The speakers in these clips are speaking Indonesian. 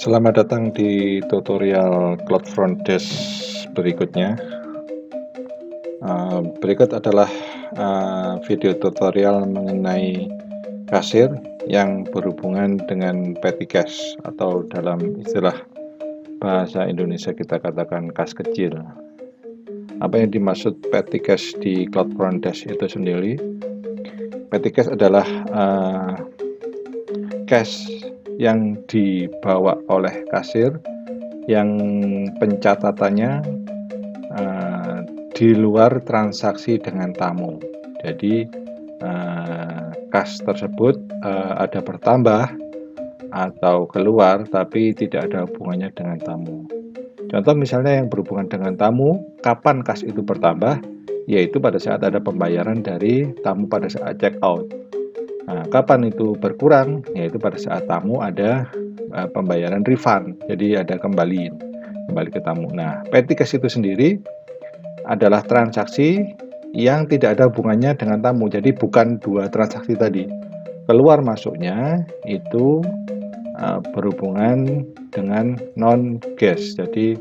Selamat datang di tutorial CloudFront Dash berikutnya. Berikut adalah video tutorial mengenai kasir yang berhubungan dengan petty cash, atau dalam istilah bahasa Indonesia kita katakan kas kecil. Apa yang dimaksud petty cash di CloudFront Dash itu sendiri? Petty cash adalah cash yang dibawa oleh kasir yang pencatatannya di luar transaksi dengan tamu. Jadi kas tersebut ada bertambah atau keluar tapi tidak ada hubungannya dengan tamu. Contoh misalnya yang berhubungan dengan tamu, kapan kas itu bertambah? Yaitu pada saat ada pembayaran dari tamu pada saat check out. Nah, kapan itu berkurang? Yaitu pada saat tamu ada pembayaran refund, jadi ada kembali ke tamu. Nah, petty cash itu sendiri adalah transaksi yang tidak ada hubungannya dengan tamu, jadi bukan dua transaksi tadi. Keluar masuknya itu berhubungan dengan non cash, jadi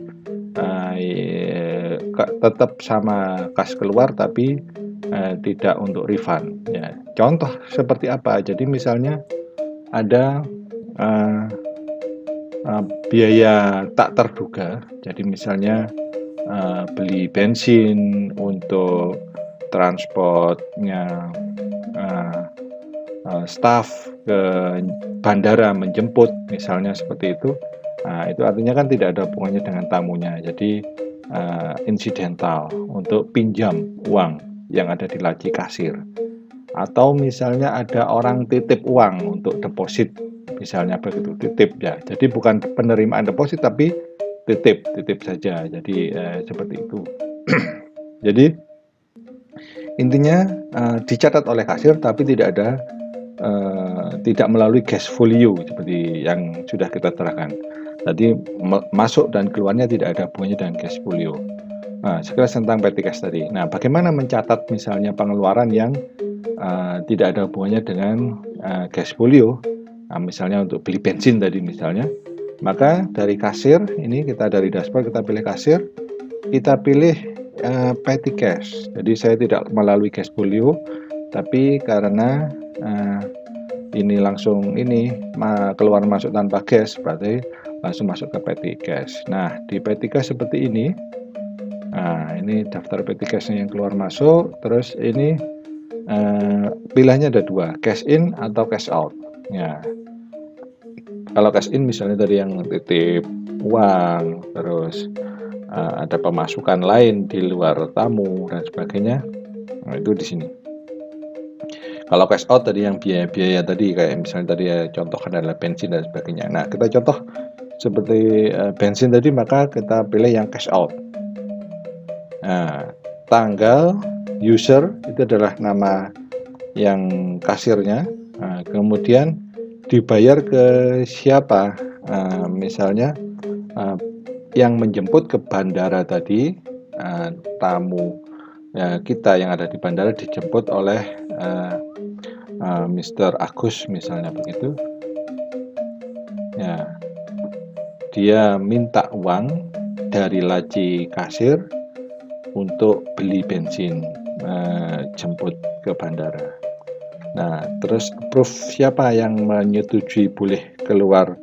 tetap sama kas keluar tapi tidak untuk refund. Ya, contoh seperti apa? Jadi misalnya ada biaya tak terduga. Jadi misalnya beli bensin untuk transportnya staff ke bandara menjemput, misalnya seperti itu. Nah, itu artinya kan tidak ada hubungannya dengan tamunya. Jadi insidental untuk pinjam uang yang ada di laci kasir. Atau misalnya ada orang titip uang untuk deposit, misalnya begitu, titip ya. Jadi bukan penerimaan deposit tapi titip saja. Jadi seperti itu. Jadi intinya dicatat oleh kasir tapi tidak melalui cash folio seperti yang sudah kita terangkan. Tadi masuk dan keluarnya tidak ada hubungannya dengan cash folio. Nah, sekilas tentang petty cash tadi. Nah, bagaimana mencatat misalnya pengeluaran yang tidak ada hubungannya dengan cash folio? Nah, misalnya untuk beli bensin tadi misalnya, maka dari kasir ini dari dashboard kita pilih kasir, kita pilih petty cash. Jadi saya tidak melalui cash folio, tapi karena ini langsung keluar masuk tanpa cash, berarti langsung masuk ke petty cash. Nah, di petty cash seperti ini. Nah, ini daftar petty cash-nya yang keluar masuk. Terus ini pilihannya ada dua, cash in atau cash out. Ya, kalau cash in misalnya tadi yang titip uang, terus ada pemasukan lain di luar tamu dan sebagainya. Nah, itu di sini. Kalau cash out tadi yang biaya-biaya tadi, kayak misalnya tadi contohkan adalah bensin dan sebagainya. Nah, kita contoh seperti bensin tadi, maka kita pilih yang cash out. Nah, tanggal user itu adalah nama yang kasirnya. Nah, kemudian dibayar ke siapa? Misalnya yang menjemput ke bandara tadi, tamu kita yang ada di bandara dijemput oleh Mr. Agus misalnya begitu. Ya, dia minta uang dari laci kasir untuk beli bensin jemput ke bandara. Nah, terus approve siapa yang menyetujui boleh keluar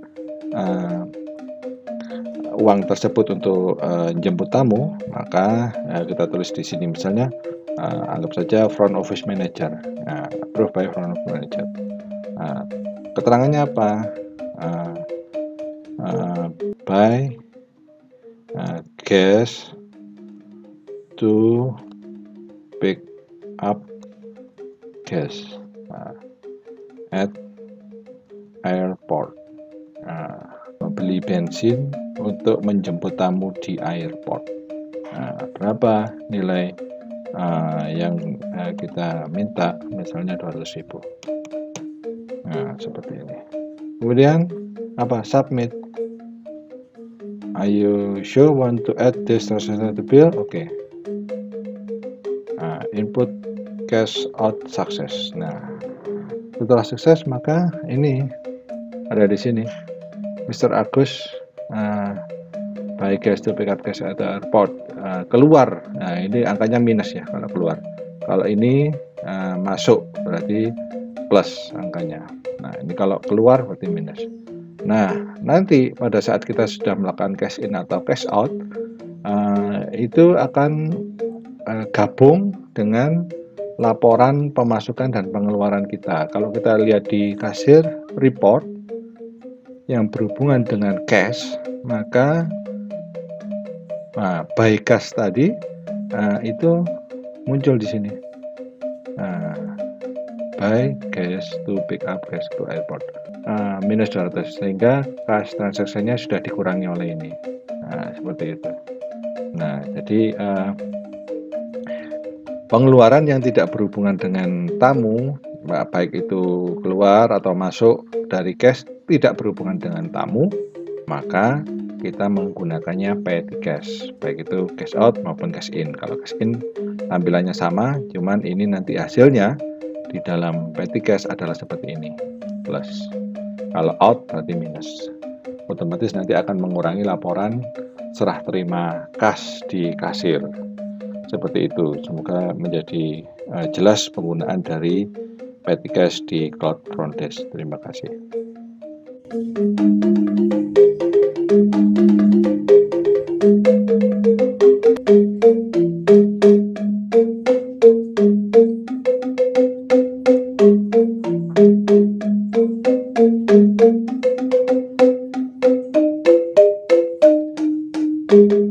uang tersebut untuk jemput tamu, maka kita tulis di sini misalnya anggap saja front office manager. Nah, approve by front office manager. Nah, keterangannya apa? By cash to pick up cash at airport. Membeli bensin untuk menjemput tamu di airport. Berapa nilai yang kita minta? Misalnya 200.000. Nah, seperti ini. Kemudian apa? Submit. Are you sure want to add this transaction to bill? Oke. Input cash out success. Nah, setelah sukses maka ini ada di sini Mr. Agus buy cash to pick up cash at the airport, keluar, nah ini angkanya minus ya kalau keluar. Kalau ini masuk berarti plus angkanya. Nah ini kalau keluar berarti minus. Nah nanti pada saat kita sudah melakukan cash in atau cash out, itu akan gabung dengan laporan pemasukan dan pengeluaran kita. Kalau kita lihat di kasir report yang berhubungan dengan cash, maka buy cash tadi itu muncul di sini. Buy cash to pick up cash to airport, minus 200, sehingga cash transaksinya sudah dikurangi oleh ini. Nah, seperti itu. Nah, jadi pengeluaran yang tidak berhubungan dengan tamu, baik itu keluar atau masuk dari cash, tidak berhubungan dengan tamu, maka kita menggunakannya petty cash, baik itu cash out maupun cash in. Kalau cash in tampilannya sama, cuman ini nanti hasilnya di dalam petty cash adalah seperti ini, plus. Kalau out berarti minus. Otomatis nanti akan mengurangi laporan serah terima cash di kasir. Seperti itu. Semoga menjadi jelas penggunaan dari petty cash di Cloud Front Desk. Terima kasih. Thank you.